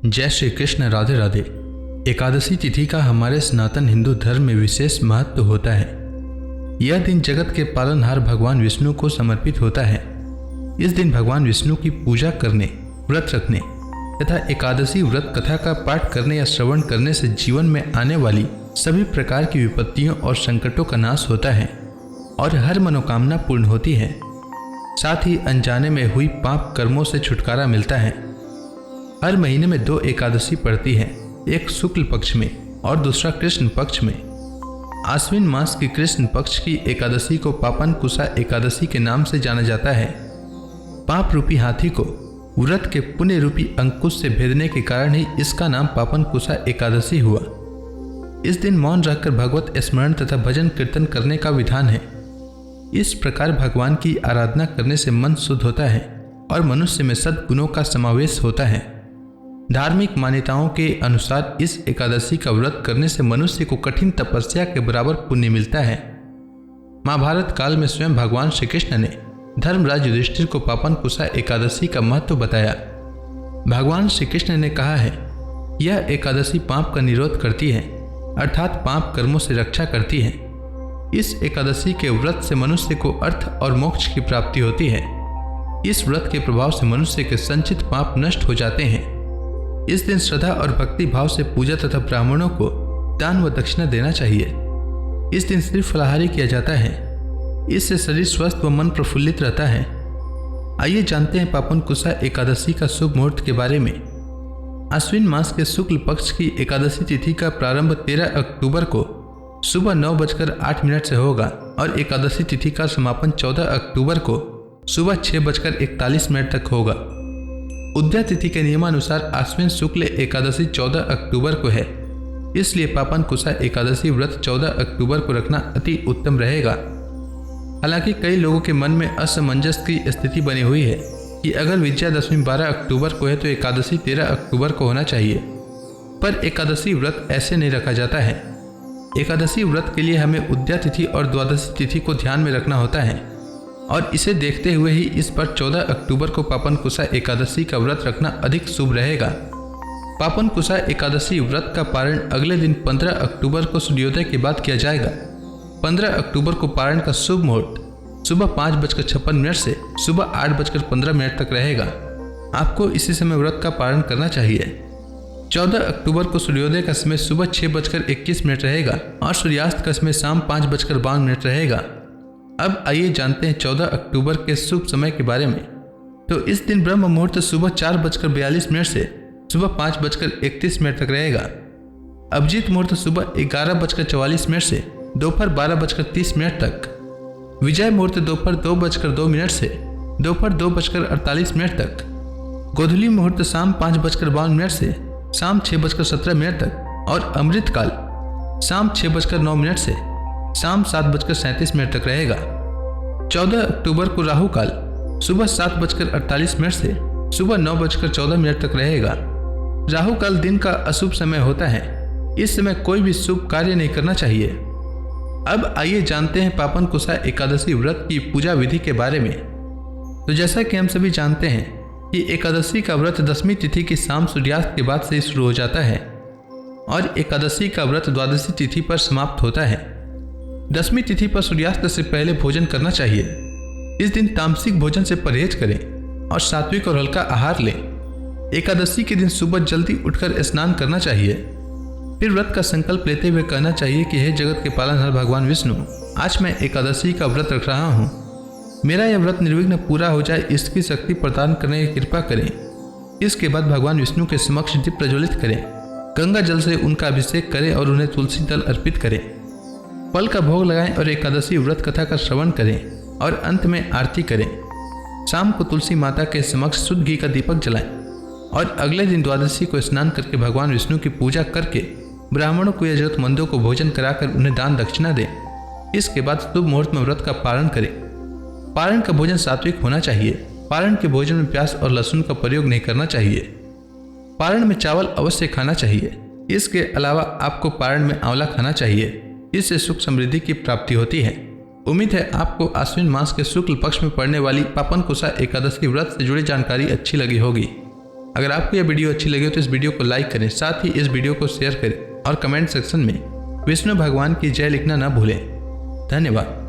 जय श्री कृष्ण। राधे राधे। एकादशी तिथि का हमारे सनातन हिंदू धर्म में विशेष महत्व होता है। यह दिन जगत के पालनहार भगवान विष्णु को समर्पित होता है। इस दिन भगवान विष्णु की पूजा करने, व्रत रखने तथा एकादशी व्रत कथा का पाठ करने या श्रवण करने से जीवन में आने वाली सभी प्रकार की विपत्तियों और संकटों का नाश होता है और हर मनोकामना पूर्ण होती है। साथ ही अनजाने में हुई पाप कर्मों से छुटकारा मिलता है। हर महीने में 2 एकादशी पड़ती है, एक शुक्ल पक्ष में और दूसरा कृष्ण पक्ष में। आश्विन मास की कृष्ण पक्ष की एकादशी को पापन कुसा एकादशी के नाम से जाना जाता है। पाप रूपी हाथी को व्रत के पुण्य रूपी अंकुश से भेदने के कारण ही इसका नाम पापन कुसा एकादशी हुआ। इस दिन मौन रहकर भगवत स्मरण तथा भजन कीर्तन करने का विधान है। इस प्रकार भगवान की आराधना करने से मन शुद्ध होता है और मनुष्य में सद्गुणों का समावेश होता है। धार्मिक मान्यताओं के अनुसार इस एकादशी का व्रत करने से मनुष्य को कठिन तपस्या के बराबर पुण्य मिलता है। महाभारत काल में स्वयं भगवान श्री कृष्ण ने धर्मराज युधिष्ठिर को पापन कुसा एकादशी का महत्व बताया। भगवान श्री कृष्ण ने कहा है, यह एकादशी पाप का निरोध करती है, अर्थात पाप कर्मों से रक्षा करती है। इस एकादशी के व्रत से मनुष्य को अर्थ और मोक्ष की प्राप्ति होती है। इस व्रत के प्रभाव से मनुष्य के संचित पाप नष्ट हो जाते हैं। इस दिन श्रद्धा और भक्ति भाव से पूजा तथा ब्राह्मणों को दान व दक्षिणा देना चाहिए। इस दिन सिर्फ फलाहारी किया जाता है। इससे शरीर स्वस्थ व मन प्रफुल्लित रहता है। आइए जानते हैं पापन कुसा एकादशी का शुभ मुहूर्त के बारे में। आश्विन मास के शुक्ल पक्ष की एकादशी तिथि का प्रारंभ 13 अक्टूबर को सुबह 9:08 से होगा और एकादशी तिथि का समापन 14 अक्टूबर को सुबह 6:41 तक होगा। उद्या तिथि के नियमानुसार आश्विन शुक्ल एकादशी 14 अक्टूबर को है, इसलिए पापन कुसा एकादशी व्रत 14 अक्टूबर को रखना अति उत्तम रहेगा। हालांकि कई लोगों के मन में असमंजस की स्थिति बनी हुई है कि अगर विजयादशमी 12 अक्टूबर को है तो एकादशी 13 अक्टूबर को होना चाहिए, पर एकादशी व्रत ऐसे नहीं रखा जाता है। एकादशी व्रत के लिए हमें उद्या तिथि और द्वादशी तिथि को ध्यान में रखना होता है और इसे देखते हुए ही इस पर 14 अक्टूबर को पापन कुसा एकादशी का व्रत रखना अधिक शुभ रहेगा। पापन कुसा एकादशी व्रत का पारण अगले दिन 15 अक्टूबर को सूर्योदय के बाद किया जाएगा। 15 अक्टूबर को पारण का शुभ मुहूर्त सुबह 5:56 से सुबह 8:15 तक रहेगा। आपको इसी समय व्रत का पारण करना चाहिए। 14 अक्टूबर को सूर्योदय का समय सुबह 6:21 रहेगा और सूर्यास्त का समय शाम 5:52 रहेगा। अब आइए जानते हैं 14 अक्टूबर के शुभ समय के बारे में। तो इस दिन ब्रह्म मुहूर्त सुबह 4:42 से सुबह 5:31 तक रहेगा। अभिजीत मुहूर्त सुबह 11:44 से दोपहर 12:30 तक। विजय मुहूर्त दोपहर 2:02 से दोपहर 2:48 तक। गोधूली मुहूर्त शाम 5:52 से शाम 6:17 तक और अमृत काल शाम 6:09 से शाम 7:37 तक रहेगा। 14 अक्टूबर को राहु काल सुबह 7:48 से सुबह 9:14 तक रहेगा। राहु काल दिन का अशुभ समय होता है। इस समय कोई भी शुभ कार्य नहीं करना चाहिए। अब आइए जानते हैं पापन कुसा एकादशी व्रत की पूजा विधि के बारे में। तो जैसा कि हम सभी जानते हैं कि एकादशी का व्रत 10वीं तिथि की शाम सूर्यास्त के बाद से शुरू हो जाता है और एकादशी का व्रत द्वादशी तिथि पर समाप्त होता है। 10वीं तिथि पर सूर्यास्त से पहले भोजन करना चाहिए। इस दिन तामसिक भोजन से परहेज करें और सात्विक और हल्का आहार लें। एकादशी के दिन सुबह जल्दी उठकर स्नान करना चाहिए। फिर व्रत का संकल्प लेते हुए कहना चाहिए कि हे जगत के पालनहार भगवान विष्णु, आज मैं एकादशी का व्रत रख रहा हूँ। मेरा यह व्रत निर्विघ्न पूरा हो जाए, इसकी शक्ति प्रदान करने की कृपा करें। इसके बाद भगवान विष्णु के समक्ष दीप प्रज्वलित करें, गंगा जल से उनका अभिषेक करें और उन्हें तुलसी दल अर्पित करें। फल का भोग लगाएं और एकादशी व्रत कथा का श्रवण करें और अंत में आरती करें। शाम को तुलसी माता के समक्ष शुद्ध घी का दीपक जलाएं और अगले दिन द्वादशी को स्नान करके भगवान विष्णु की पूजा करके ब्राह्मणों को या जरूरतमंदों को भोजन कराकर उन्हें दान दक्षिणा दें। इसके बाद शुभ मुहूर्त में व्रत का पारण करें। पारण का भोजन सात्विक होना चाहिए। पारण के भोजन में प्याज और लहसुन का प्रयोग नहीं करना चाहिए। पारण में चावल अवश्य खाना चाहिए। इसके अलावा आपको पारण में आंवला खाना चाहिए। इससे सुख समृद्धि की प्राप्ति होती है। उम्मीद है आपको आश्विन मास के शुक्ल पक्ष में पड़ने वाली पापन कुसा एकादशी व्रत से जुड़ी जानकारी अच्छी लगी होगी। अगर आपको यह वीडियो अच्छी लगे तो इस वीडियो को लाइक करें, साथ ही इस वीडियो को शेयर करें और कमेंट सेक्शन में विष्णु भगवान की जय लिखना न भूलें। धन्यवाद।